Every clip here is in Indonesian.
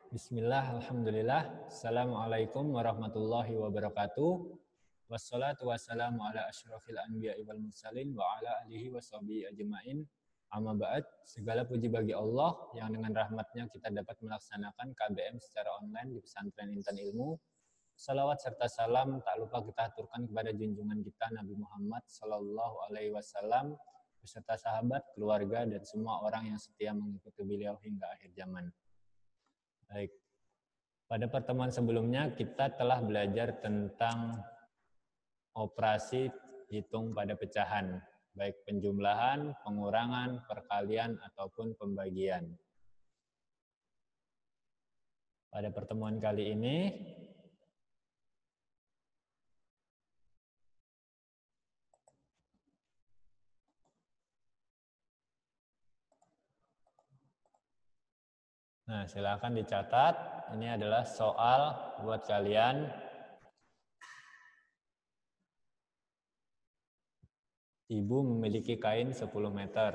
Bismillah, alhamdulillah, assalamualaikum warahmatullahi wabarakatuh. Wassalatu wassalamu ala asyrafil anbiya'i wal mursalin wa ala alihi wa sahbihi ajma'in. Amma ba'd, segala puji bagi Allah yang dengan rahmatnya kita dapat melaksanakan KBM secara online di Pesantren Intan Ilmu. Salawat serta salam tak lupa kita aturkan kepada junjungan kita Nabi Muhammad Sallallahu Alaihi Wasallam beserta sahabat, keluarga, dan semua orang yang setia mengikuti beliau hingga akhir zaman. Baik, pada pertemuan sebelumnya kita telah belajar tentang operasi hitung pada pecahan, baik penjumlahan, pengurangan, perkalian, ataupun pembagian. Pada pertemuan kali ini, nah silakan dicatat, ini adalah soal buat kalian. Ibu memiliki kain 10 meter.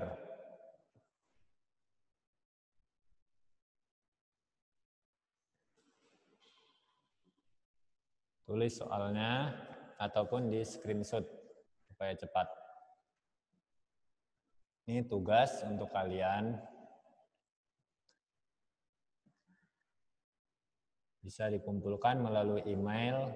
Tulis soalnya ataupun di screenshot supaya cepat. Ini tugas untuk kalian. Bisa dikumpulkan melalui email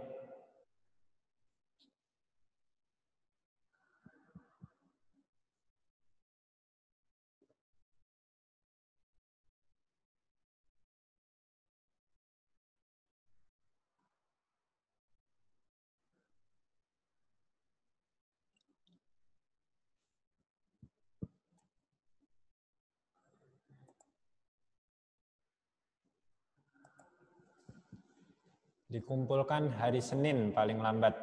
dikumpulkan hari Senin paling lambat.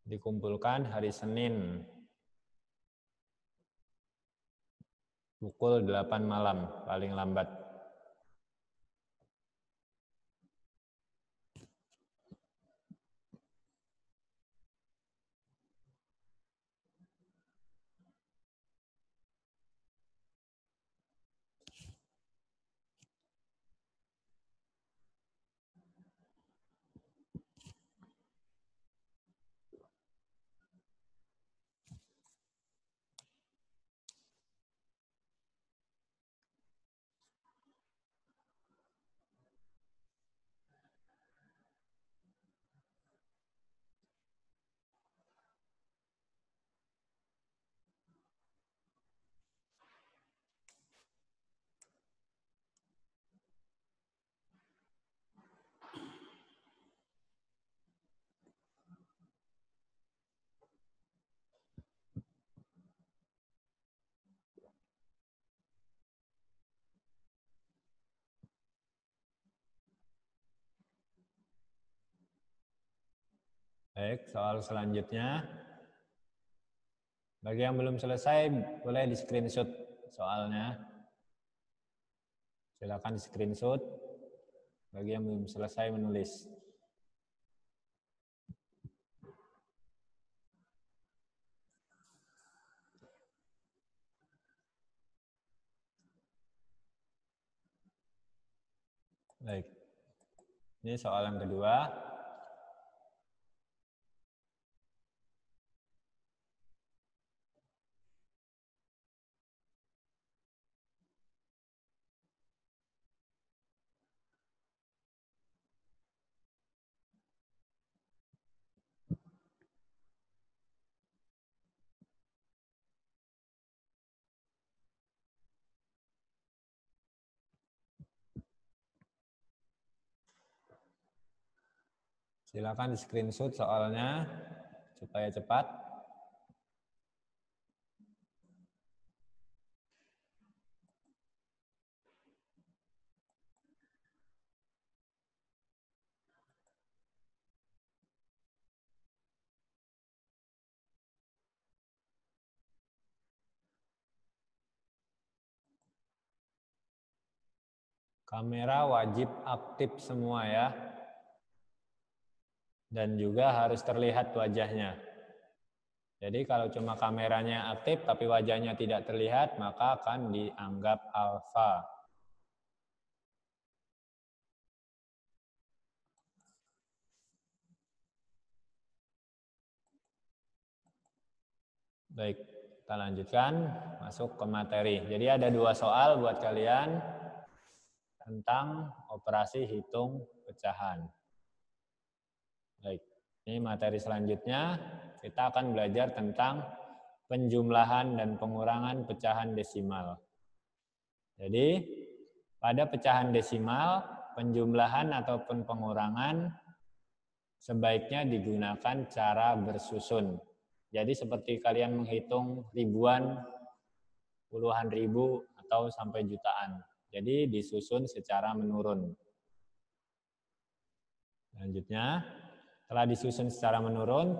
Dikumpulkan hari Senin pukul 8 malam paling lambat. Baik, soal selanjutnya. Bagi yang belum selesai, boleh di screenshot soalnya. Silakan di screenshot. Bagi yang belum selesai menulis. Baik. Ini soal yang kedua. Silakan di screenshot soalnya supaya cepat. Kamera wajib aktif semua ya. Dan juga harus terlihat wajahnya. Jadi kalau cuma kameranya aktif tapi wajahnya tidak terlihat, maka akan dianggap alfa. Baik, kita lanjutkan masuk ke materi. Jadi ada 2 soal buat kalian tentang operasi hitung pecahan. Baik, ini materi selanjutnya kita akan belajar tentang penjumlahan dan pengurangan pecahan desimal. Jadi pada pecahan desimal, penjumlahan ataupun pengurangan sebaiknya digunakan cara bersusun. Jadi seperti kalian menghitung ribuan, puluhan ribu, atau sampai jutaan. Jadi disusun secara menurun. Selanjutnya, setelah disusun secara menurun,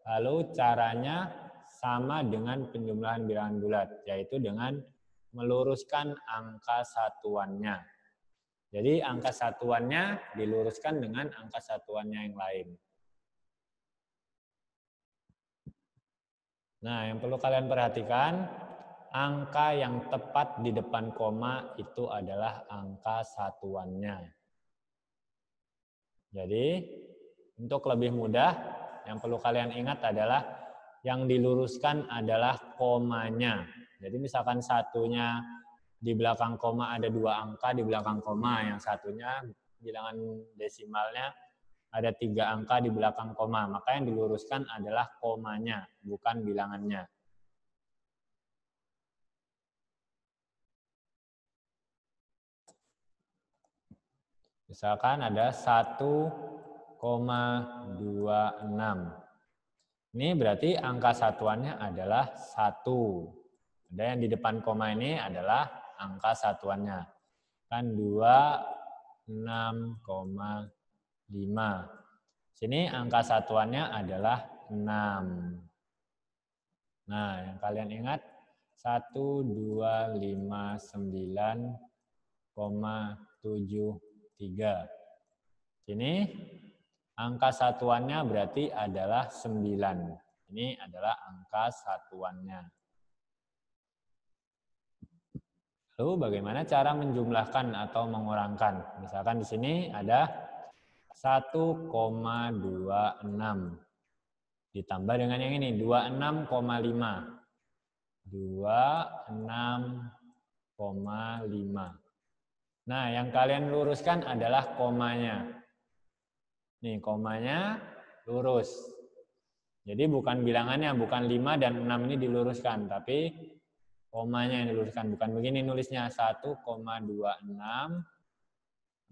lalu caranya sama dengan penjumlahan bilangan bulat, yaitu dengan meluruskan angka satuannya. Jadi angka satuannya diluruskan dengan angka satuannya yang lain. Nah, yang perlu kalian perhatikan, angka yang tepat di depan koma itu adalah angka satuannya. Jadi, untuk lebih mudah, yang perlu kalian ingat adalah yang diluruskan adalah komanya. Jadi, misalkan satunya di belakang koma ada 2 angka di belakang koma, yang satunya bilangan desimalnya ada 3 angka di belakang koma, maka yang diluruskan adalah komanya, bukan bilangannya. Misalkan ada 1,26. Ini berarti angka satuannya adalah 1. Ada yang di depan koma ini adalah angka satuannya. Kan 26,5. Sini angka satuannya adalah 6. Nah, yang kalian ingat 1259,73. Sini angka satuannya berarti adalah 9. Ini adalah angka satuannya. Lalu bagaimana cara menjumlahkan atau mengurangkan? Misalkan di sini ada 1,26 ditambah dengan yang ini 26,5. 26,5. Nah, yang kalian luruskan adalah komanya. Nih, komanya lurus. Jadi bukan bilangannya, bukan 5 dan 6 ini diluruskan, tapi komanya yang diluruskan. Bukan begini nulisnya, 1,26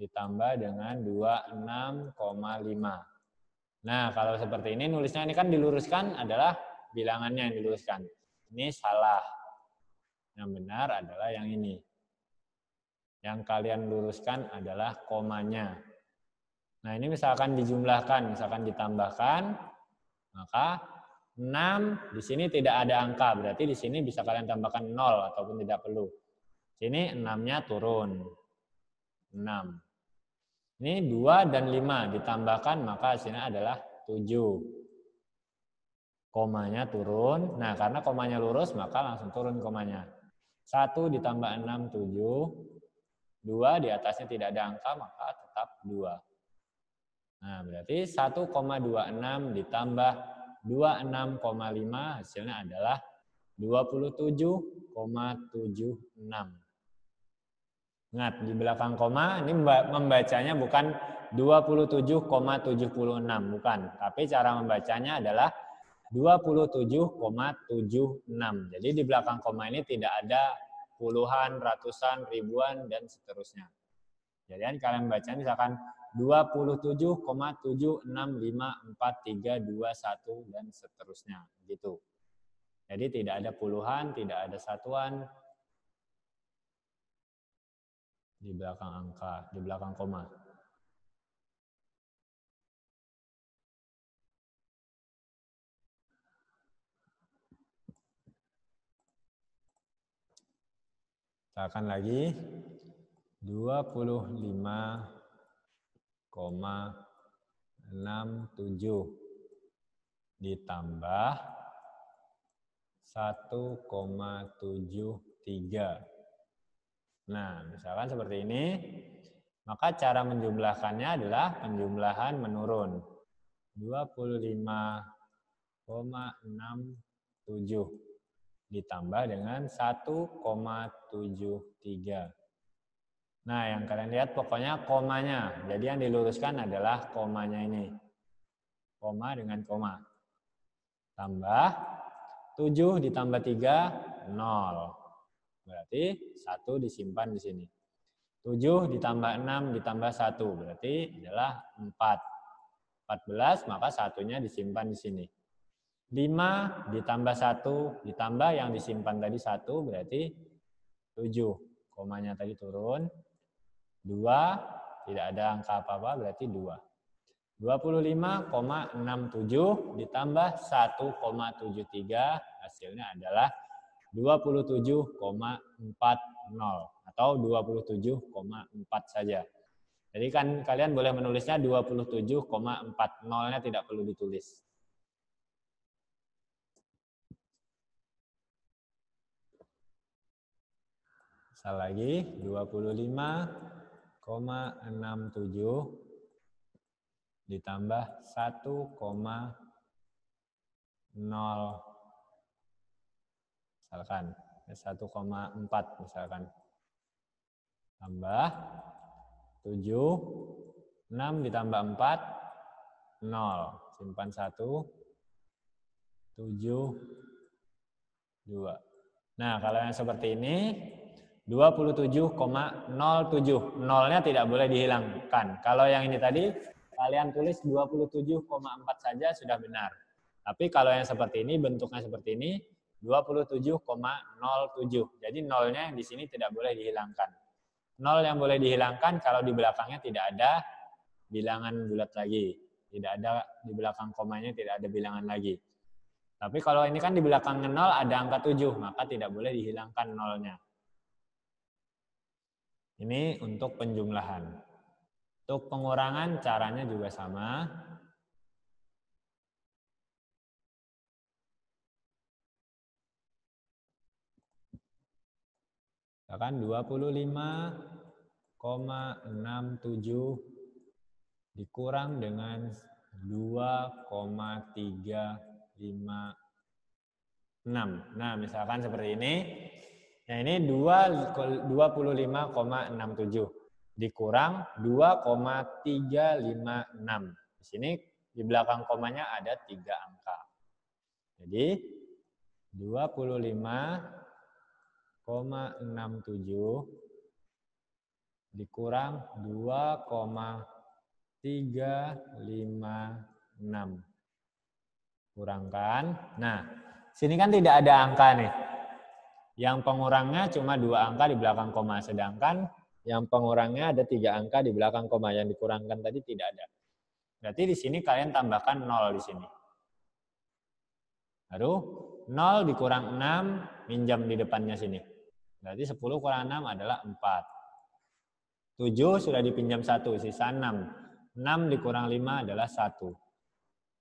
ditambah dengan 26,5. Nah, kalau seperti ini nulisnya ini kan diluruskan adalah bilangannya yang diluruskan. Ini salah. Yang benar adalah yang ini. Yang kalian luruskan adalah komanya. Nah, ini misalkan dijumlahkan, misalkan ditambahkan, maka 6 di sini tidak ada angka, berarti di sini bisa kalian tambahkan 0 ataupun tidak perlu. Sini 6-nya turun. 6. Ini 2 dan 5 ditambahkan, maka hasilnya adalah 7. Komanya turun. Nah, karena komanya lurus, maka langsung turun komanya. 1 ditambah 6, 7. 2 di atasnya tidak ada angka, maka tetap 2. Nah, berarti 1,26 ditambah 26,5 hasilnya adalah 27,76. Ingat, di belakang koma ini membacanya bukan 27,76, bukan. Tapi cara membacanya adalah 27,76. Jadi di belakang koma ini tidak ada puluhan, ratusan, ribuan, dan seterusnya. Jadi kalian baca misalkan 27,765432 dan seterusnya. Gitu. Jadi tidak ada puluhan, tidak ada satuan di belakang angka, di belakang koma. Misalkan lagi 25,67 ditambah 1,73. Nah, misalkan seperti ini, maka cara menjumlahkannya adalah penjumlahan menurun. 25,6 ditambah dengan 1,73. Nah, yang kalian lihat pokoknya komanya. Jadi yang diluruskan adalah komanya ini. Koma dengan koma. Tambah 7 ditambah 3, 0. Berarti 1 disimpan di sini. 7 ditambah 6 ditambah 1. Berarti adalah 4. 14, maka satunya disimpan di sini. 5 ditambah 1 ditambah yang disimpan tadi 1 berarti 7. Komanya tadi turun. 2, tidak ada angka apa-apa berarti 2. 25,67 ditambah 1,73 hasilnya adalah 27,40 atau 27,4 saja. Jadi kan kalian boleh menulisnya 27,40-nya tidak perlu ditulis. Misal lagi 25,67 ditambah 1,0 misalkan 1,4 misalkan tambah 7, 6 ditambah 4, 0. Simpan 1, 7, 2. Nah, kalau yang seperti ini 27,07. Nolnya tidak boleh dihilangkan. Kalau yang ini tadi kalian tulis 27,4 saja sudah benar. Tapi kalau yang seperti ini bentuknya seperti ini 27,07. Jadi nolnya yang di sini tidak boleh dihilangkan. Nol yang boleh dihilangkan kalau di belakangnya tidak ada bilangan bulat lagi. Tidak ada di belakang komanya tidak ada bilangan lagi. Tapi kalau ini kan di belakang nol ada angka 7, maka tidak boleh dihilangkan nolnya. Ini untuk penjumlahan. Untuk pengurangan caranya juga sama. Misalkan 25,67 dikurang dengan 2,356. Nah, misalkan seperti ini. Nah, ini 25,67 dikurang 2,356. Di sini di belakang komanya ada 3 angka. Jadi 25,67 dikurang 2,356. Kurangkan. Nah, sini kan tidak ada angka nih. Yang pengurangnya cuma 2 angka di belakang koma. Sedangkan yang pengurangnya ada 3 angka di belakang koma. Yang dikurangkan tadi tidak ada. Berarti di sini kalian tambahkan 0 di sini. Lalu 0 dikurang 6, minjam di depannya sini. Berarti 10 kurang 6 adalah 4. 7 sudah dipinjam 1, sisa 6. 6 dikurang 5 adalah 1.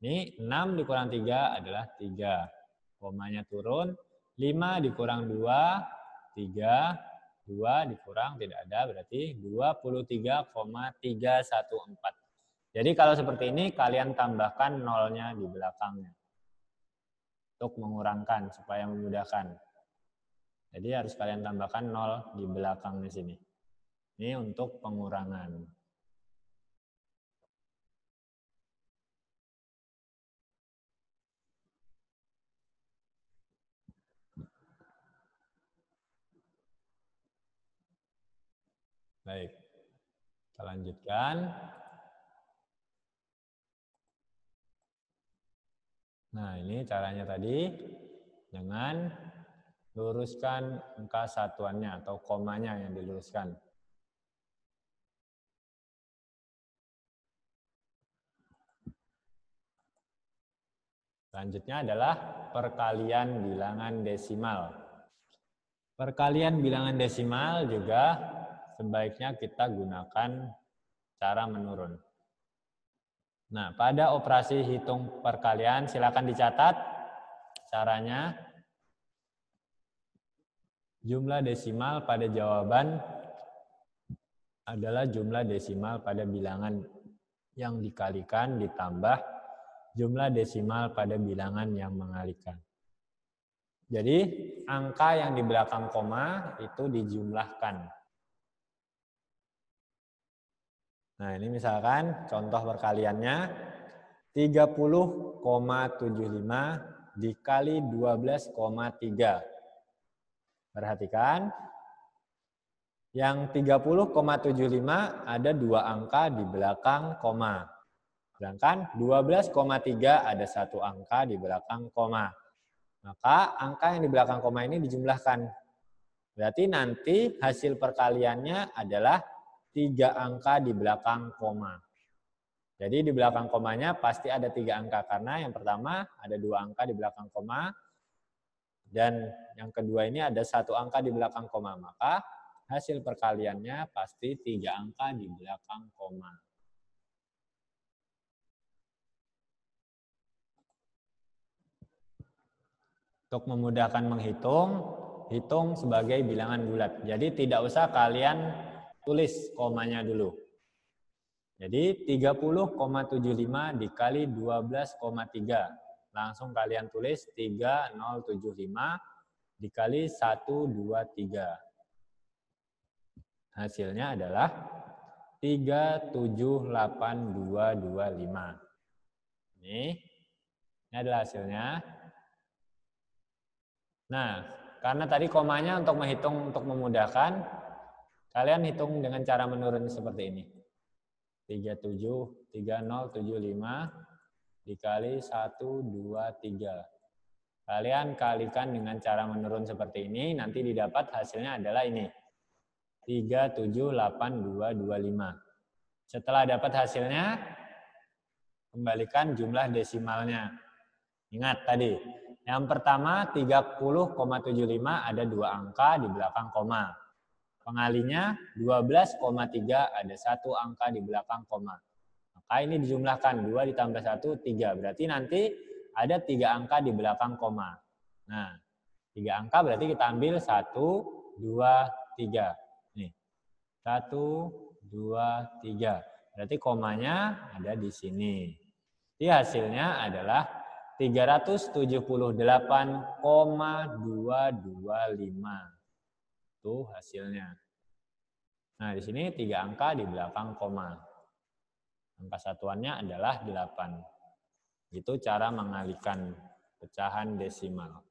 Ini 6 dikurang 3 adalah 3. Komanya turun. 5 dikurang 2, 3. 2 dikurang tidak ada, berarti 23,314. Jadi kalau seperti ini, kalian tambahkan nolnya di belakangnya. Untuk mengurangkan, supaya memudahkan. Jadi harus kalian tambahkan 0 di belakangnya sini. Ini untuk pengurangan. Baik, kita lanjutkan. Nah, ini caranya tadi dengan luruskan angka satuannya atau komanya yang diluruskan. Selanjutnya adalah perkalian bilangan desimal. Perkalian bilangan desimal juga sebaiknya kita gunakan cara menurun. Nah, pada operasi hitung perkalian silakan dicatat caranya. Jumlah desimal pada jawaban adalah jumlah desimal pada bilangan yang dikalikan ditambah jumlah desimal pada bilangan yang mengalikan. Jadi angka yang di belakang koma itu dijumlahkan. Nah, ini misalkan contoh perkaliannya 30,75 dikali 12,3. Perhatikan, yang 30,75 ada dua angka di belakang koma. Sedangkan 12,3 ada satu angka di belakang koma. Maka angka yang di belakang koma ini dijumlahkan. Berarti nanti hasil perkaliannya adalah 3 angka di belakang koma. Jadi di belakang komanya pasti ada 3 angka karena yang pertama ada 2 angka di belakang koma dan yang kedua ini ada 1 angka di belakang koma. Maka hasil perkaliannya pasti 3 angka di belakang koma. Untuk memudahkan menghitung, hitung sebagai bilangan bulat. Jadi tidak usah kalian tulis komanya dulu. Jadi 30,75 dikali 12,3. Langsung kalian tulis 3075 dikali 123. Hasilnya adalah 378225. Ini adalah hasilnya. Nah, karena tadi komanya untuk menghitung untuk memudahkan, kalian hitung dengan cara menurun seperti ini. 3075 dikali 123. Kalian kalikan dengan cara menurun seperti ini, nanti didapat hasilnya adalah ini. 378225. Setelah dapat hasilnya, kembalikan jumlah desimalnya. Ingat tadi, yang pertama 30,75 ada 2 angka di belakang koma. Pengalinya 12,3 ada 1 angka di belakang koma. Maka ini dijumlahkan 2 ditambah 1, 3. Berarti nanti ada 3 angka di belakang koma. Nah, 3 angka berarti kita ambil 1, 2, 3. Nih, 1, 2, 3. Berarti komanya ada di sini. Jadi hasilnya adalah 378,225. Itu hasilnya. Nah, di sini 3 angka di belakang koma. Angka satuannya adalah 8. Itu cara mengalihkan pecahan desimal.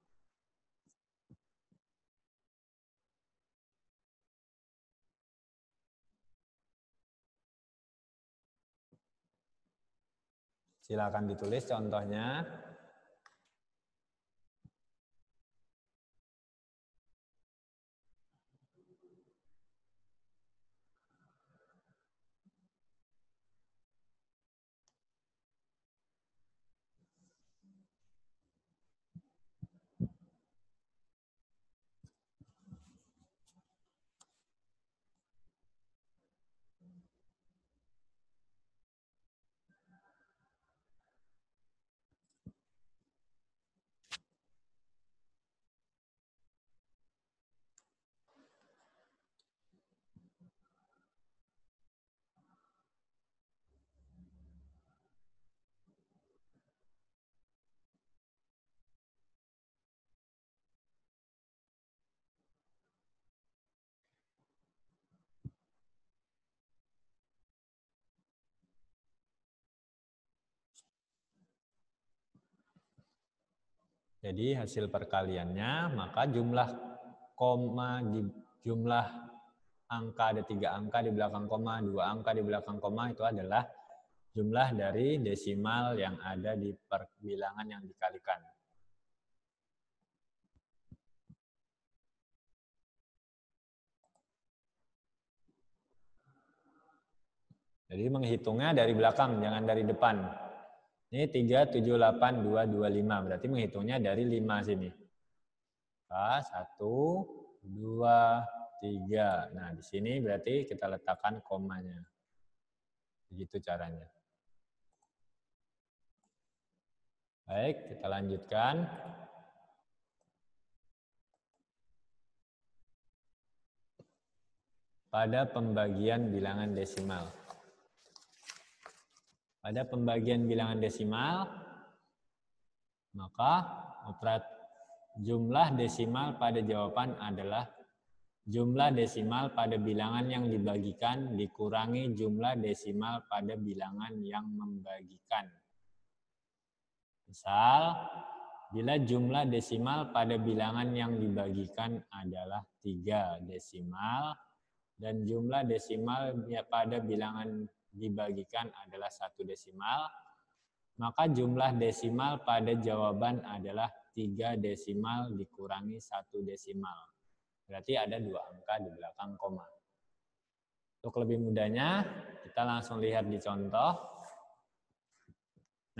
Silakan ditulis contohnya. Jadi hasil perkaliannya, maka jumlah koma, jumlah angka ada 3 angka di belakang koma, 2 angka di belakang koma itu adalah jumlah dari desimal yang ada di perbilangan yang dikalikan. Jadi menghitungnya dari belakang, jangan dari depan. Ini 378225, berarti menghitungnya dari 5 sini. 1, 2, 3. Nah, di sini berarti kita letakkan komanya. Begitu caranya. Baik, kita lanjutkan. Pada pembagian bilangan desimal. Pada pembagian bilangan desimal, maka jumlah desimal pada jawaban adalah jumlah desimal pada bilangan yang dibagikan dikurangi jumlah desimal pada bilangan yang membagikan. Misal, bila jumlah desimal pada bilangan yang dibagikan adalah 3 desimal dan jumlah desimal pada bilangan dibagikan adalah 1 desimal, maka jumlah desimal pada jawaban adalah 3 desimal dikurangi 1 desimal. Berarti ada 2 angka di belakang koma. Untuk lebih mudahnya, kita langsung lihat di contoh.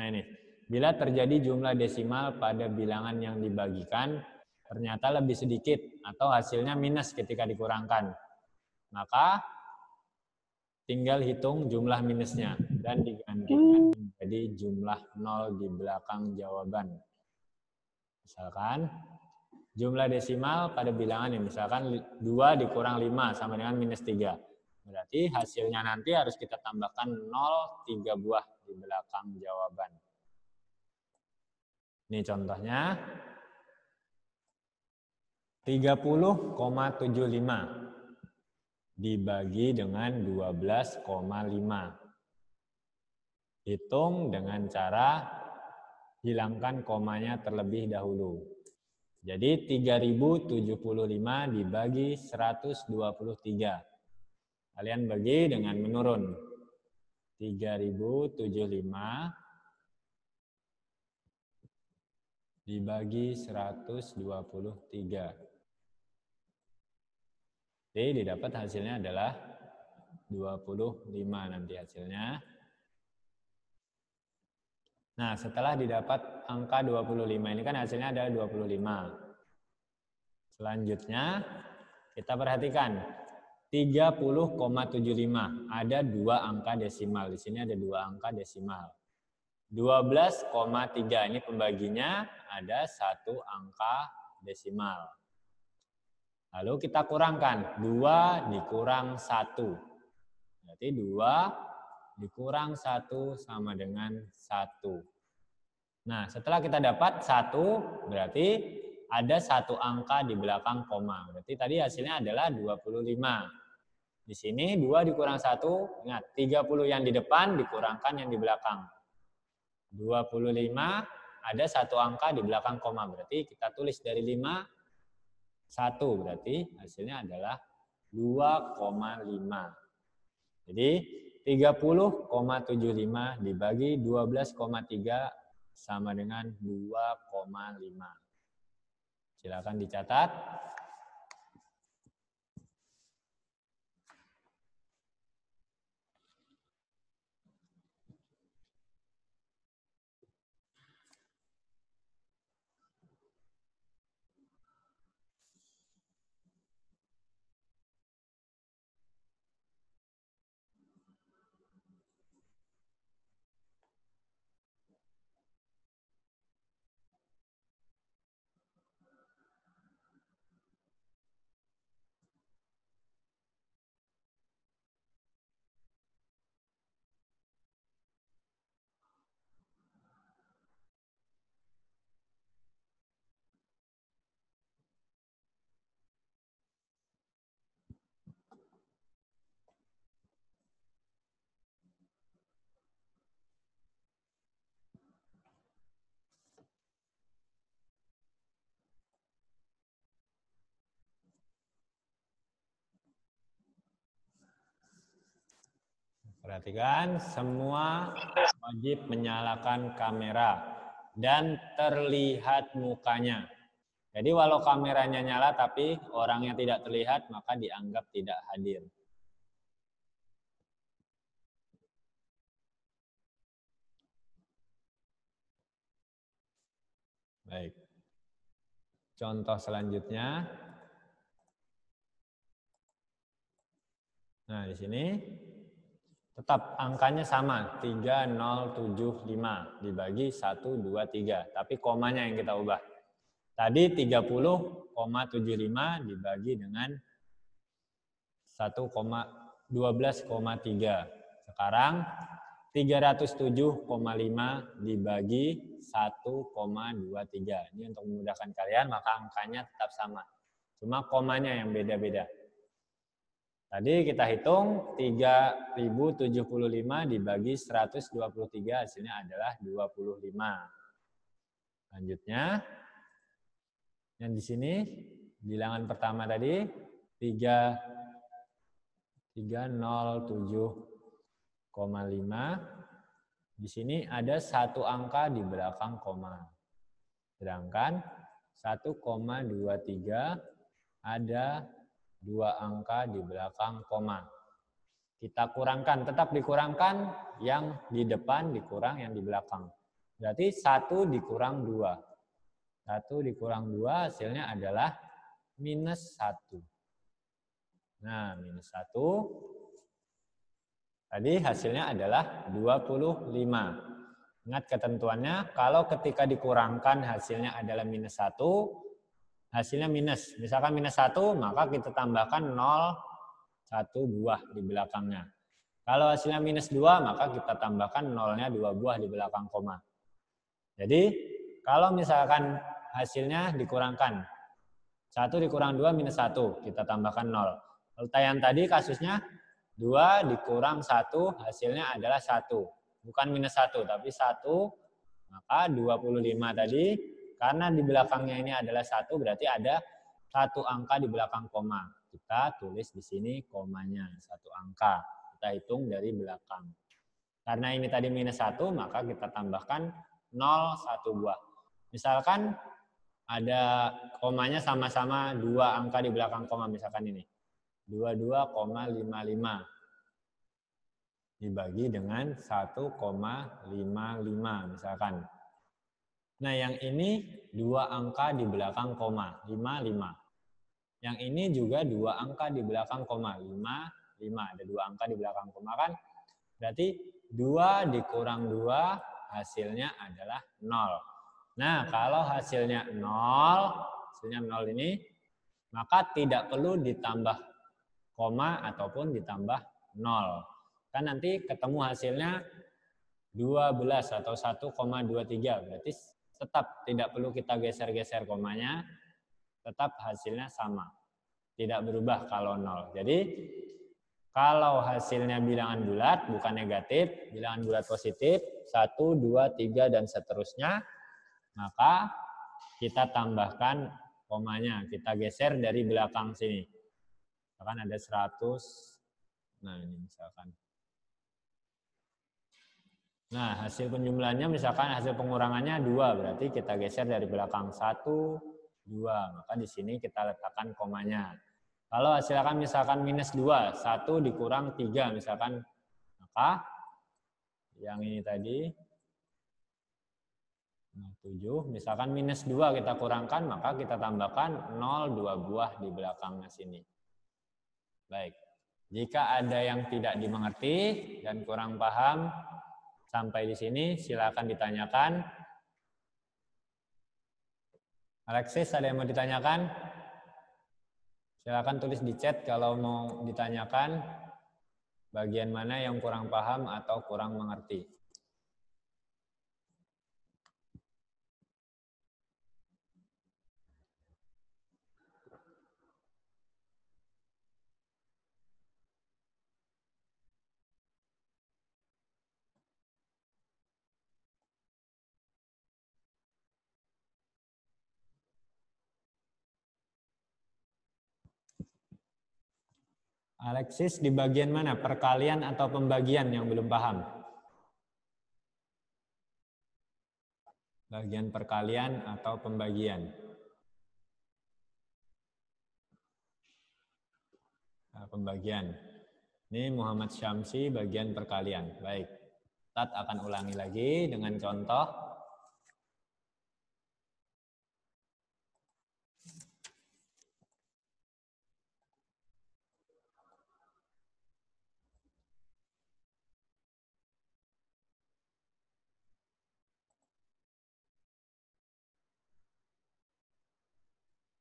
Nah ini, bila terjadi jumlah desimal pada bilangan yang dibagikan, ternyata lebih sedikit atau hasilnya minus ketika dikurangkan. Maka tinggal hitung jumlah minusnya dan digantikan menjadi jumlah 0 di belakang jawaban. Misalkan jumlah desimal pada bilangan ini, misalkan 2 dikurang 5 sama dengan minus 3. Berarti hasilnya nanti harus kita tambahkan 0, 3 buah di belakang jawaban. Ini contohnya 30,75 dibagi dengan 12,5. Hitung dengan cara hilangkan komanya terlebih dahulu. Jadi 3075 dibagi 123. Kalian bagi dengan menurun. 3075 dibagi 123. Jadi didapat hasilnya adalah 25 nanti hasilnya. Nah, setelah didapat angka 25 ini kan hasilnya adalah 25. Selanjutnya kita perhatikan 30,75 ada 2 angka desimal. Di sini ada 2 angka desimal. 12,3 ini pembaginya ada 1 angka desimal. Lalu kita kurangkan 2 dikurang 1. Berarti 2 dikurang 1 sama dengan 1. Nah, setelah kita dapat 1, berarti ada 1 angka di belakang koma. Berarti tadi hasilnya adalah 25. Di sini 2 dikurang 1, ingat 30 yang di depan dikurangkan yang di belakang. 25 ada 1 angka di belakang koma. Berarti kita tulis dari 5, 1. Berarti hasilnya adalah 2,5. Jadi 30,75 dibagi 12,3 sama dengan 2,5. Silakan dicatat. Perhatikan, semua wajib menyalakan kamera dan terlihat mukanya. Jadi walau kameranya nyala tapi orangnya tidak terlihat, maka dianggap tidak hadir. Baik. Contoh selanjutnya. Nah, di sini tetap angkanya sama, 3075 dibagi 123, tapi komanya yang kita ubah. Tadi 30,75 dibagi dengan 12,3. Sekarang 307,5 dibagi 1,23. Ini untuk memudahkan kalian, maka angkanya tetap sama. Cuma komanya yang beda-beda. Tadi kita hitung 3075 dibagi 123, hasilnya adalah 25. Lanjutnya, yang di sini bilangan pertama tadi 307,5. Di sini ada satu angka di belakang koma. Sedangkan 1,23 ada dua angka di belakang koma. Kita kurangkan, tetap dikurangkan yang di depan dikurang yang di belakang. Berarti 1 dikurang 2. 1 dikurang 2 hasilnya adalah minus 1. Nah, minus 1. Tadi hasilnya adalah 25. Ingat ketentuannya, kalau ketika dikurangkan hasilnya adalah minus 1, hasilnya minus. Misalkan minus 1, maka kita tambahkan 0, 1 buah di belakangnya. Kalau hasilnya minus 2, maka kita tambahkan 0-nya 2 buah di belakang koma. Jadi, kalau misalkan hasilnya dikurangkan, 1 dikurang 2 minus 1, kita tambahkan 0. Kalau yang tadi kasusnya, 2 dikurang 1, hasilnya adalah 1. Bukan minus 1, tapi 1, maka 25 tadi. Karena di belakangnya ini adalah 1, berarti ada satu angka di belakang koma. Kita tulis di sini komanya, satu angka. Kita hitung dari belakang. Karena ini tadi minus 1, maka kita tambahkan 0, 1 buah. Misalkan ada komanya sama-sama 2 angka di belakang koma, misalkan ini. 22,55 dibagi dengan 1,55 misalkan. Nah, yang ini 2 angka di belakang koma, 55. Yang ini juga 2 angka di belakang koma, 55. Ada 2 angka di belakang koma kan? Berarti 2 dikurang 2 hasilnya adalah 0. Nah, kalau hasilnya 0 ini, maka tidak perlu ditambah koma ataupun ditambah 0. Kan nanti ketemu hasilnya 12 atau 1,23. Berarti tetap tidak perlu kita geser-geser komanya, tetap hasilnya sama. Tidak berubah kalau 0. Jadi, kalau hasilnya bilangan bulat, bukan negatif, bilangan bulat positif, 1, 2, 3, dan seterusnya, maka kita tambahkan komanya. Kita geser dari belakang sini. Misalkan ada 100, nah ini misalkan. Nah, hasil penjumlahannya misalkan hasil pengurangannya 2, berarti kita geser dari belakang 1, 2. Maka di sini kita letakkan komanya. Kalau hasilnya misalkan minus 2, 1 dikurang 3 misalkan, maka yang ini tadi 7, misalkan minus 2 kita kurangkan, maka kita tambahkan 0, 2 buah di belakangnya sini. Baik, jika ada yang tidak dimengerti dan kurang paham, sampai di sini silakan ditanyakan. Alexis, ada yang mau ditanyakan? Silakan tulis di chat kalau mau ditanyakan bagian mana yang kurang paham atau kurang mengerti. Alexis, di bagian mana? Perkalian atau pembagian yang belum paham? Bagian perkalian atau pembagian? Pembagian. Ini Muhammad Syamsi, bagian perkalian. Baik, Tat akan ulangi lagi dengan contoh.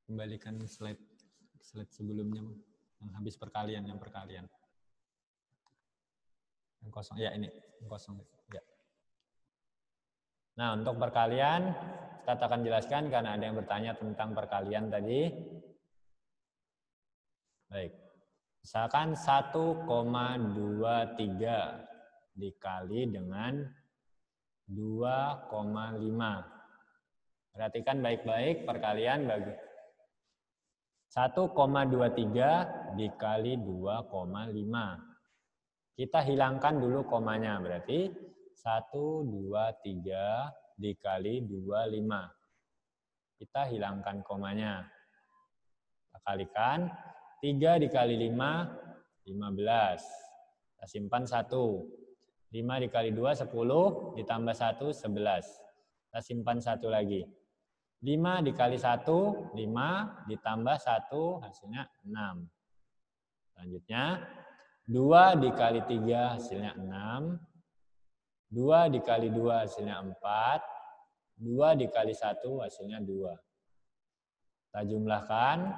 Kembalikan slide sebelumnya yang habis perkalian, yang perkalian. Yang kosong, ya ini. kosong. Ya. Nah, untuk perkalian, Ustadz akan jelaskan karena ada yang bertanya tentang perkalian tadi. Baik. Misalkan 1,23 dikali dengan 2,5. Perhatikan baik-baik perkalian bagi 1,23 dikali 2,5. Kita hilangkan dulu komanya, berarti 123 dikali 25. Kita hilangkan komanya. Kita kalikan 3 dikali 5, 15. Kita simpan 1. 5 dikali 2, 10. Ditambah 1, 11. Kita simpan 1 lagi. 5 dikali 1, 5. Ditambah 1, hasilnya 6. Selanjutnya, 2 dikali 3 hasilnya 6. 2 dikali 2 hasilnya 4. 2 dikali 1 hasilnya 2. Kita jumlahkan.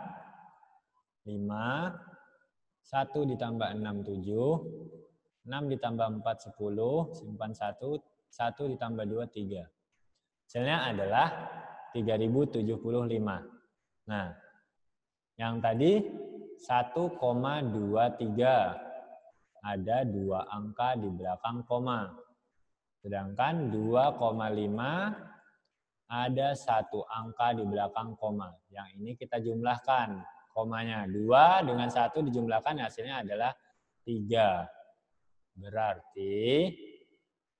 5. 1 ditambah 6, 7. 6 ditambah 4, 10. Simpan 1. 1 ditambah 2, 3. Hasilnya adalah 3075. Nah, yang tadi 1,23. Ada 2 angka di belakang koma. Sedangkan 2,5 ada 1 angka di belakang koma. Yang ini kita jumlahkan komanya. 2 dengan 1 dijumlahkan hasilnya adalah 3. Berarti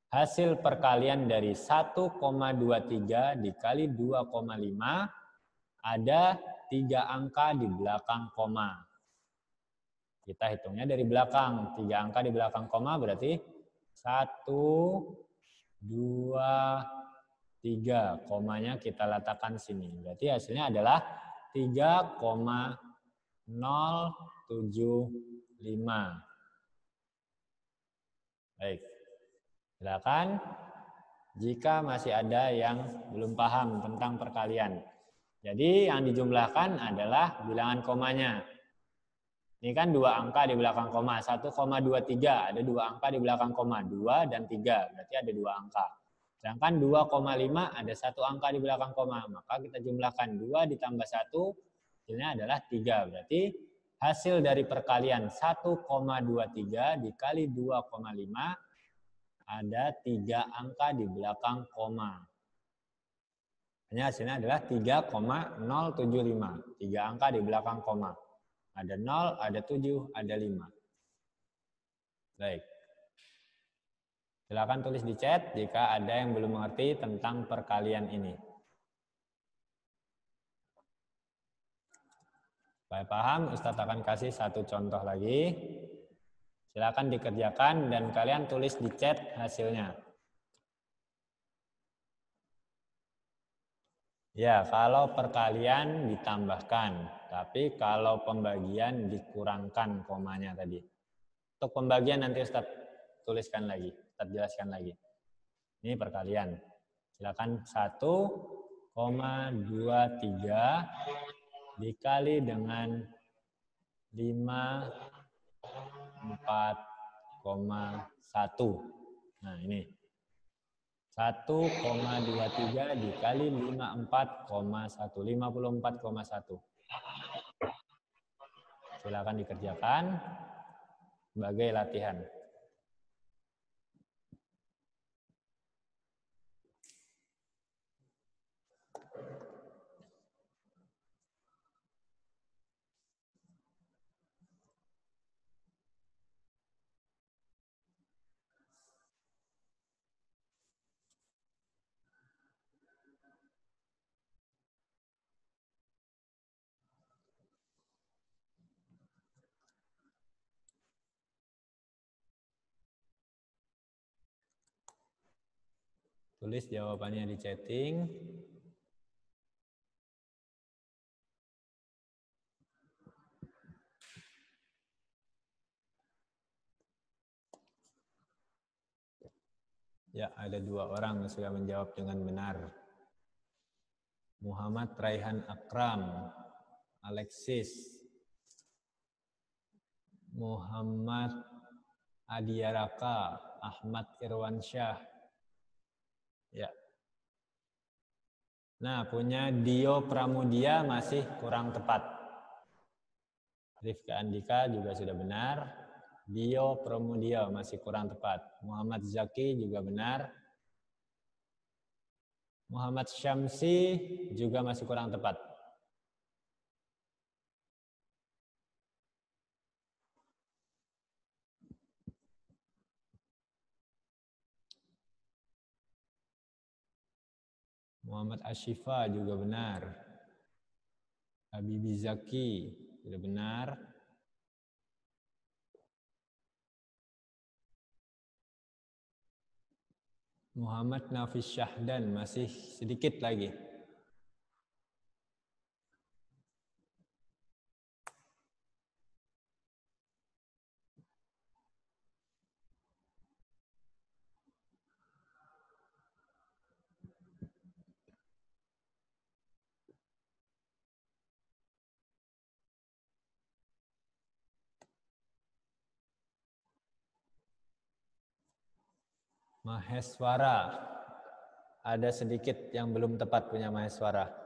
hasil perkalian dari 1,23 dikali 2,5 ada 3 angka di belakang koma. Kita hitungnya dari belakang. 3 angka di belakang koma berarti 1, 2, 3. Komanya kita letakkan sini. Berarti hasilnya adalah 3,075. Baik. Silakan jika masih ada yang belum paham tentang perkalian. Jadi yang dijumlahkan adalah bilangan komanya. Ini kan 2 angka di belakang koma, 1,23, ada 2 angka di belakang koma, 2 dan 3, berarti ada 2 angka. Sedangkan 2,5 ada 1 angka di belakang koma, maka kita jumlahkan 2 ditambah 1, hasilnya adalah 3. Berarti hasil dari perkalian 1,23 dikali 2,5 ada 3 angka di belakang koma. Hanya hasilnya adalah 3,075, 3 angka di belakang koma. Ada 0, ada 7, ada 5. Baik. Silakan tulis di chat jika ada yang belum mengerti tentang perkalian ini. Supaya paham, Ustadz akan kasih 1 contoh lagi. Silakan dikerjakan dan kalian tulis di chat hasilnya. Ya, kalau perkalian ditambahkan, tapi kalau pembagian dikurangkan komanya tadi. Untuk pembagian nanti Ustadz tuliskan lagi, Ustadz jelaskan lagi. Ini perkalian. Silakan 1,23 dikali dengan 54,1. Nah, ini. 1,23 dikali 54,1. 54,1. Silakan dikerjakan sebagai latihan. Tulis jawabannya di chatting. Ya, ada 2 orang yang sudah menjawab dengan benar. Muhammad Raihan Akram, Alexis, Muhammad Adiaraka, Ahmad Irwansyah. Ya. Nah, punya Dio Pramudia masih kurang tepat. Rifka Andika juga sudah benar. Dio Pramudia masih kurang tepat. Muhammad Zaki juga benar. Muhammad Syamsi juga masih kurang tepat. Muhammad Ashifa juga benar. Habibi Zaki sudah benar. Muhammad Nafis Syahdan masih sedikit lagi. Maheswara. Ada sedikit yang belum tepat punya Maheswara.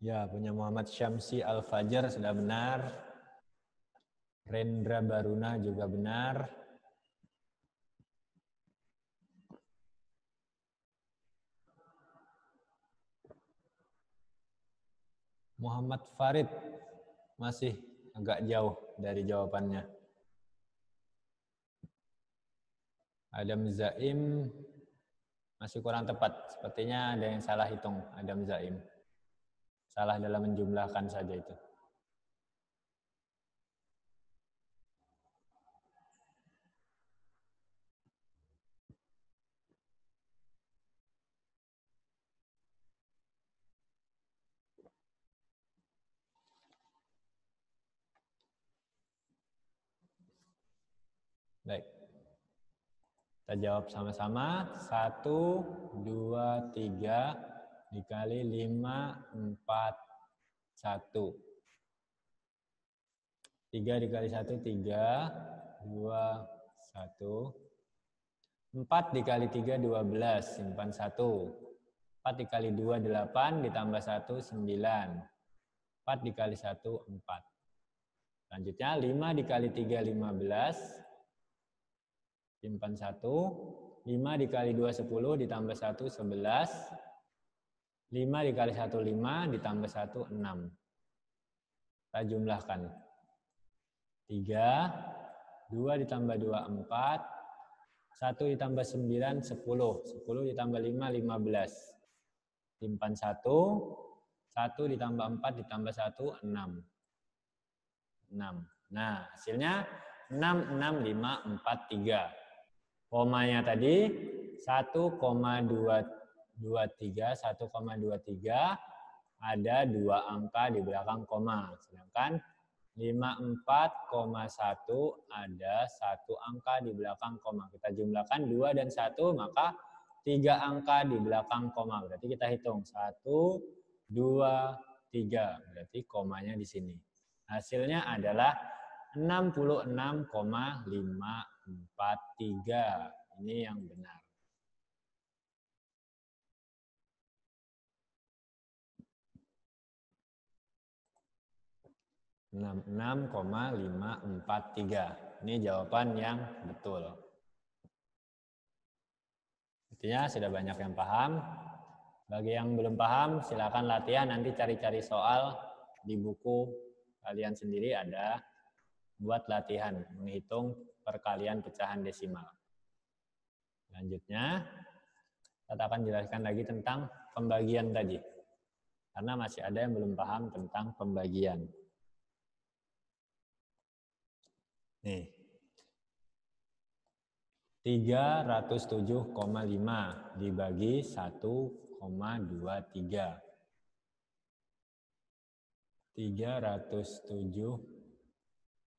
Ya, punya Muhammad Syamsi Al-Fajar sudah benar. Rendra Baruna juga benar. Muhammad Farid masih agak jauh dari jawabannya. Adam Zaim masih kurang tepat. Sepertinya ada yang salah hitung Adam Zaim. Salah dalam menjumlahkan saja itu. Baik. Kita jawab sama-sama. 1, 2, 3 dikali 5, 4, 1. 3 dikali 1, 3, 2, 1. 4 dikali 3, 12, simpan 1. 4 dikali 2, 8, ditambah 1, 9. 4 dikali 1, 4. Selanjutnya 5 dikali 3, 15. Simpan 1. 5 dikali 2, 10, ditambah 1, 11. 5 dikali 1, 5, ditambah 1, 6. Kita jumlahkan. 3, 2 ditambah 2, 4. 1 ditambah 9, 10. 10 ditambah 5, 15. Simpan 1. 1 ditambah 4 ditambah 1, 6. 6. Nah, hasilnya 6, 6, 5, 4, 3. Komanya tadi 1,23, 1,23 ada 2 angka di belakang koma. Sedangkan 54,1 ada 1 angka di belakang koma. Kita jumlahkan 2 dan 1, maka 3 angka di belakang koma. Berarti kita hitung 1, 2, 3. Berarti komanya di sini. Hasilnya adalah 66,543. Ini yang benar. Enam 66,543. Ini jawaban yang betul. Artinya sudah banyak yang paham. Bagi yang belum paham, silakan latihan, nanti cari-cari soal di buku kalian sendiri ada buat latihan menghitung perkalian pecahan desimal. Selanjutnya, kita akan jelaskan lagi tentang pembagian tadi. Karena masih ada yang belum paham tentang pembagian. Nih. 307,5 dibagi 1,23. 307.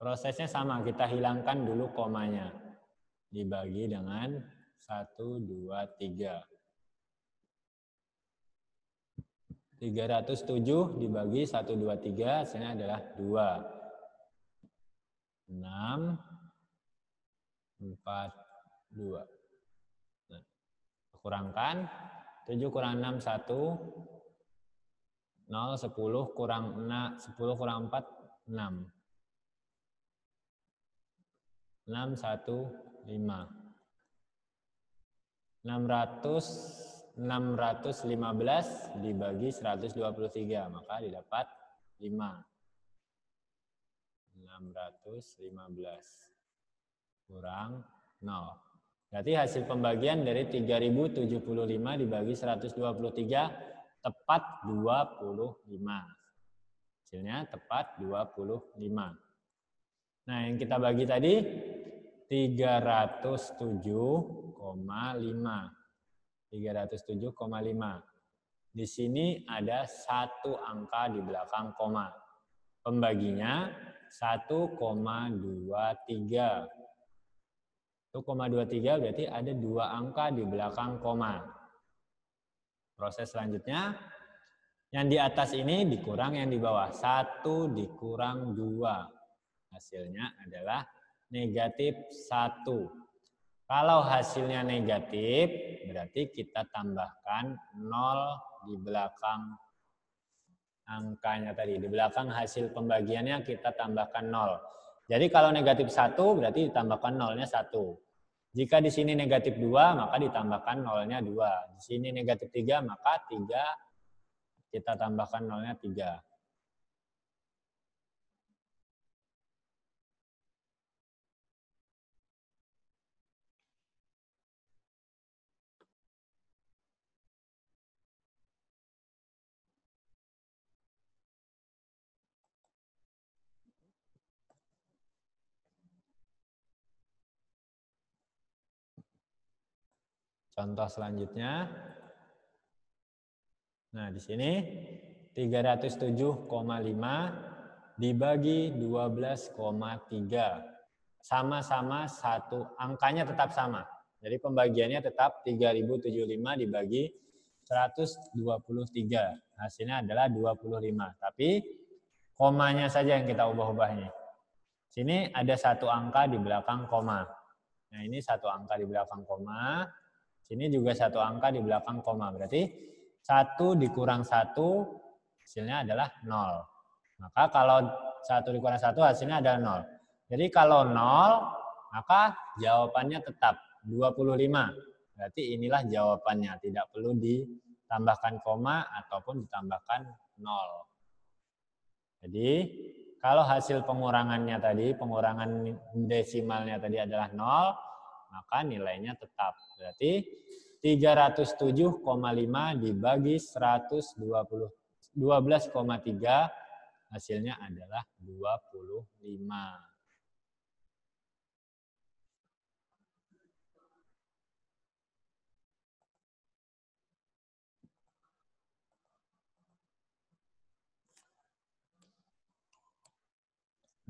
Prosesnya sama, kita hilangkan dulu komanya. Dibagi dengan 1, 2, 3. 307 dibagi 1, 2, 3, hasilnya adalah 2. 6, 4, 2. Nah, kurangkan, 7 kurang 6, 1. 0, 10 kurang 6, 10 kurang 4, 6. 6, 1, 5. 615 dibagi 123, maka didapat 5. 615 kurang 0. Berarti hasil pembagian dari 3075 dibagi 123 tepat 25. Hasilnya tepat 25. Nah, yang kita bagi tadi 307,5. 307,5. Di sini ada satu angka di belakang koma. Pembaginya 1,23. 1,23 berarti ada 2 angka di belakang koma. Proses selanjutnya, yang di atas ini dikurang yang di bawah. 1 dikurang 2. Hasilnya adalah negatif 1. Kalau hasilnya negatif, berarti kita tambahkan 0 di belakang angkanya tadi. Di belakang hasil pembagiannya kita tambahkan 0. Jadi kalau negatif 1 berarti ditambahkan 0-nya 1. Jika di sini negatif 2 maka ditambahkan 0-nya 2. Di sini negatif 3 maka 3 kita tambahkan 0-nya 3. Contoh selanjutnya. Nah, di sini 307,5 dibagi 12,3. Sama-sama satu, angkanya tetap sama. Jadi pembagiannya tetap 3075 dibagi 123. Hasilnya adalah 25. Tapi komanya saja yang kita ubah-ubahnya. Sini ada satu angka di belakang koma. Nah, ini satu angka di belakang koma. Sini juga satu angka di belakang koma. Berarti 1 dikurang 1 hasilnya adalah 0. Maka kalau 1 dikurang 1 hasilnya adalah 0. Jadi kalau 0 maka jawabannya tetap 25. Berarti inilah jawabannya. Tidak perlu ditambahkan koma ataupun ditambahkan 0. Jadi kalau hasil pengurangannya tadi, pengurangan desimalnya tadi adalah 0, maka nilainya tetap. Berarti 307,5 dibagi 12,3 hasilnya adalah 25.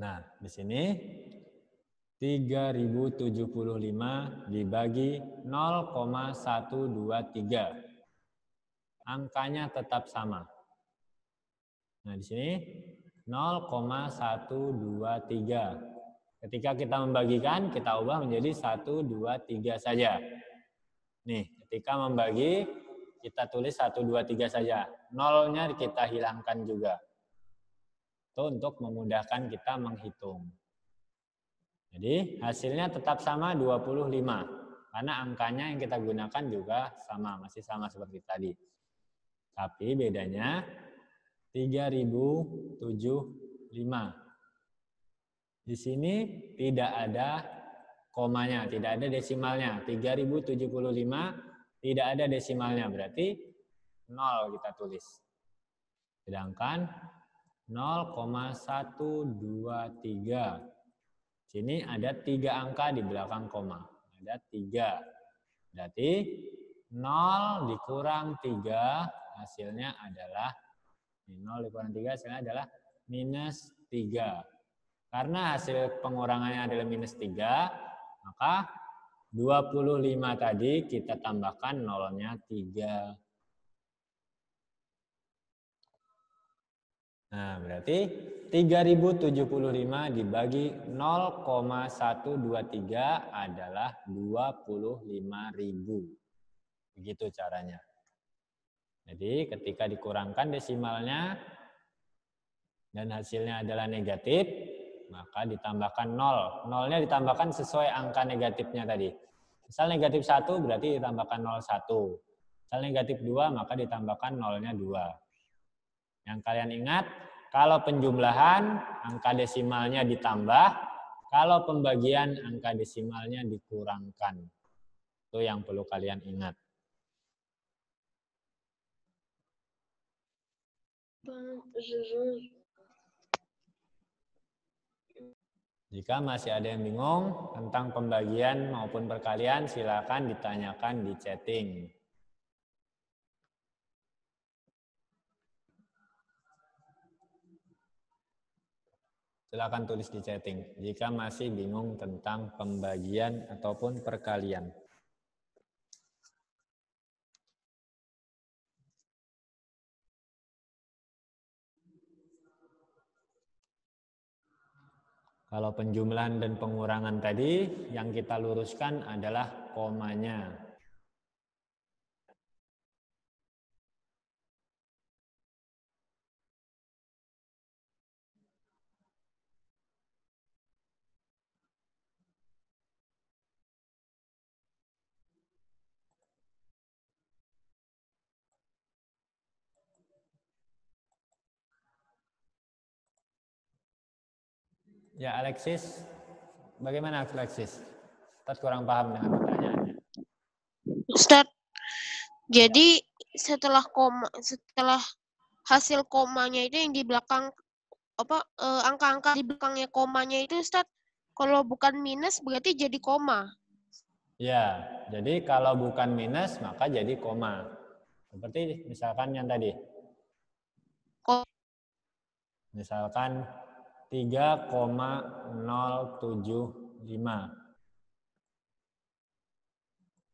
Nah, di sini 3075 dibagi 0,123. Angkanya tetap sama. Nah, di sini 0,123. Ketika kita membagikan, kita ubah menjadi 1, 2, 3 saja. Nih, ketika membagi, kita tulis 1, 2, 3 saja. 0-nya kita hilangkan juga. Itu untuk memudahkan kita menghitung. Jadi hasilnya tetap sama 25. Karena angkanya yang kita gunakan juga sama, masih sama seperti tadi. Tapi bedanya 3075. Di sini tidak ada komanya, tidak ada desimalnya. 3075 tidak ada desimalnya, berarti 0 kita tulis. Sedangkan 0,123. Sini ada 3 angka di belakang koma. Ada 3. Berarti 0 dikurang 3 hasilnya adalah 0 dikurang 3 hasilnya adalah minus 3. Karena hasil pengurangannya adalah minus 3, maka 25 tadi kita tambahkan nolnya 3. Nah, berarti 3075 dibagi 0,123 adalah 25.000. Begitu caranya. Jadi ketika dikurangkan desimalnya dan hasilnya adalah negatif, maka ditambahkan 0. Nolnya ditambahkan sesuai angka negatifnya tadi. Misal negatif 1 berarti ditambahkan 0,1. Misal negatif 2 maka ditambahkan nolnya 2. Yang kalian ingat, kalau penjumlahan angka desimalnya ditambah, kalau pembagian angka desimalnya dikurangkan. Itu yang perlu kalian ingat. Jika masih ada yang bingung tentang pembagian maupun perkalian, silakan ditanyakan di chatting. Silakan tulis di chatting jika masih bingung tentang pembagian ataupun perkalian. Kalau penjumlahan dan pengurangan tadi, yang kita luruskan adalah komanya. Ya, Alexis, bagaimana Alexis? Ustaz kurang paham dengan pertanyaannya. Ustaz, jadi setelah hasil komanya itu yang di belakang angka-angka di belakangnya komanya itu, Ustaz, kalau bukan minus berarti jadi koma. Ya, jadi kalau bukan minus maka jadi koma. Seperti misalkan yang tadi. Misalkan 3,075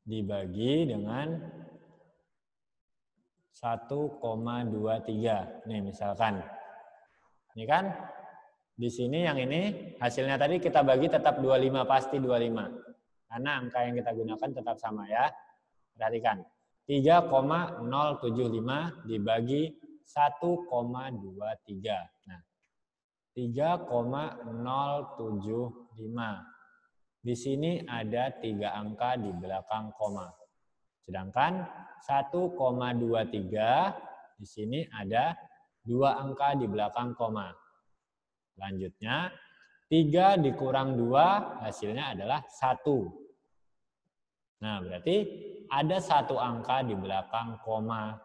dibagi dengan 1,23. Nih misalkan. Ini kan di sini yang ini hasilnya tadi kita bagi tetap 25, pasti 25. Karena angka yang kita gunakan tetap sama ya. Perhatikan. 3,075 dibagi 1,23. Nah, 3,075. Di sini ada 3 angka di belakang koma. Sedangkan 1,23 di sini ada 2 angka di belakang koma. Selanjutnya 3 dikurang 2 hasilnya adalah 1. Nah, berarti ada 1 angka di belakang koma.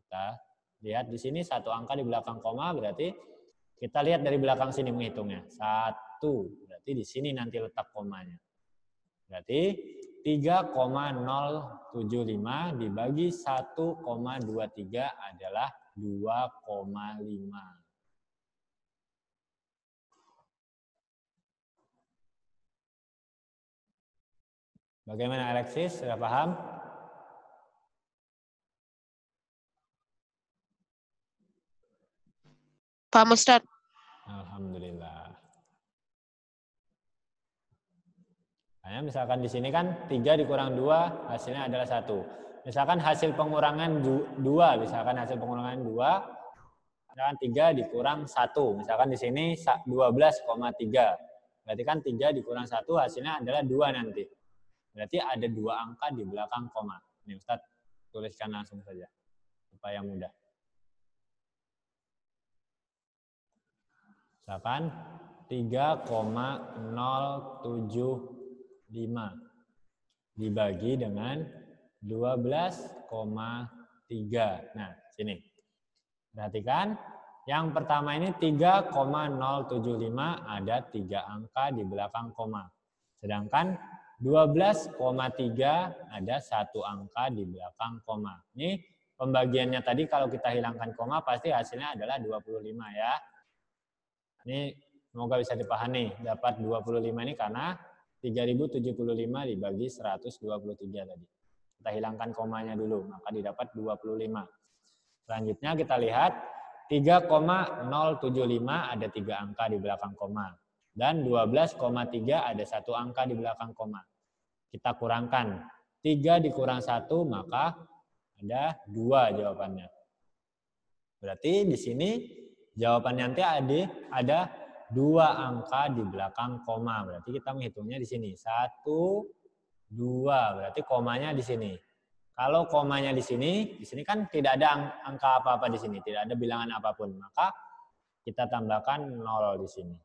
Kita lihat di sini 1 angka di belakang koma, berarti kita lihat dari belakang sini menghitungnya. 1, berarti di sini nanti letak komanya. Berarti 3,075 dibagi 1,23 adalah 2,5. Bagaimana Alexis? Sudah paham? Paham, Ustaz. Alhamdulillah. Nah, misalkan di sini kan 3 dikurang 2 hasilnya adalah 1. Misalkan hasil pengurangan 2, misalkan hasil pengurangan 2, misalkan 3 dikurang 1. Misalkan di sini 12,3. Berarti kan 3 dikurang 1 hasilnya adalah 2 nanti. Berarti ada 2 angka di belakang koma. Ini Ustaz tuliskan langsung saja supaya mudah. Misalkan 3,075 dibagi dengan 12,3. Nah, sini. Perhatikan, yang pertama ini 3,075 ada 3 angka di belakang koma. Sedangkan 12,3 ada 1 angka di belakang koma. Ini pembagiannya tadi kalau kita hilangkan koma pasti hasilnya adalah 25 ya. Ini semoga bisa dipahami. Dapat 25 ini karena 3075 dibagi 123 tadi. Kita hilangkan komanya dulu, maka didapat 25. Selanjutnya kita lihat 3,075 ada 3 angka di belakang koma. Dan 12,3 ada 1 angka di belakang koma. Kita kurangkan. 3 dikurang 1 maka ada 2 jawabannya. Berarti di sini jawabannya nanti ada 2 angka di belakang koma. Berarti kita menghitungnya di sini. 1, 2. Berarti komanya di sini. Kalau komanya di sini kan tidak ada angka apa-apa di sini. Tidak ada bilangan apapun. Maka kita tambahkan 0 di sini.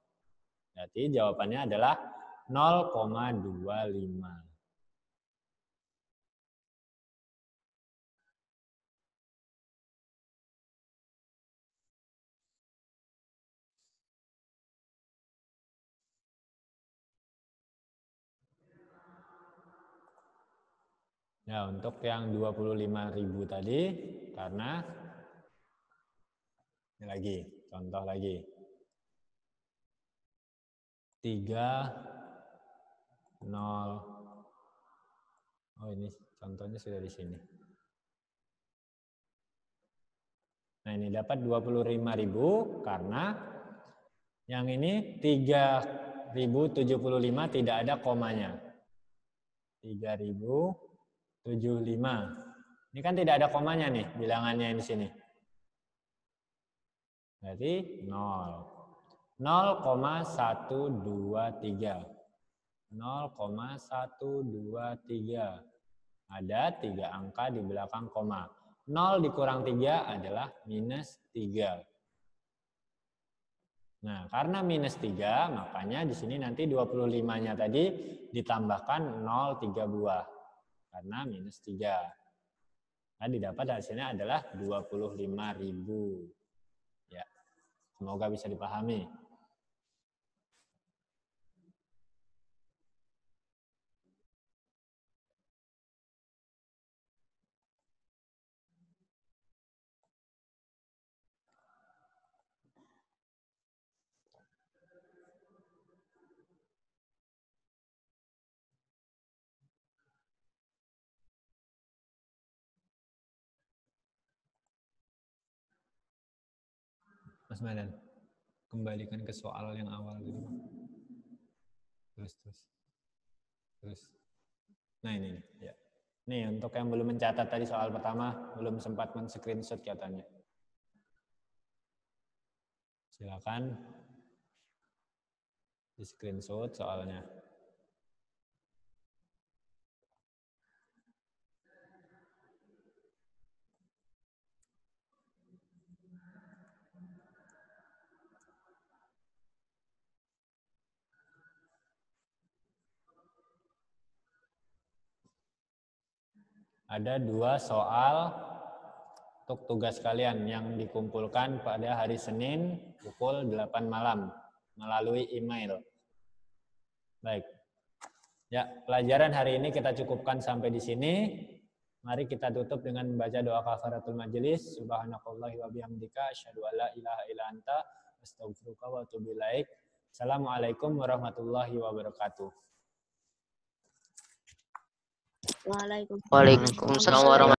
Berarti jawabannya adalah 0,25. Ya, untuk yang 25.000 tadi, karena ini lagi, contoh lagi. 3, 0. Oh, ini contohnya sudah di sini. Nah, ini dapat 25.000 karena yang ini 3.075 tidak ada komanya. 3.075. Ini kan tidak ada komanya nih, bilangannya di sini. Berarti 0. 0,123. 0,123. Ada 3 angka di belakang koma. 0 dikurang 3 adalah minus 3. Nah, karena minus 3, makanya di sini nanti 25-nya tadi ditambahkan 0 3 buah. Karena minus 3. Nah, didapat hasilnya adalah 25.000. Ya. Semoga bisa dipahami. Mas Madan, kembalikan ke soal yang awal dulu. Terus. Nah, ini ya. Nih, untuk yang belum mencatat tadi soal pertama, belum sempat men-screenshot katanya. Silakan di-screenshot soalnya. Ada 2 soal untuk tugas kalian yang dikumpulkan pada hari Senin pukul 8 malam melalui email. Baik. Ya, pelajaran hari ini kita cukupkan sampai di sini. Mari kita tutup dengan membaca doa kafaratul majelis. Subhanallahi wa bihamdika asyhadu an la ilaha illa anta astaghfiruka wa atubu ilaik. Assalamualaikum warahmatullahi wabarakatuh. Waalaikumsalam. Waalaikumsalam warahmatullahi wabarakatuh.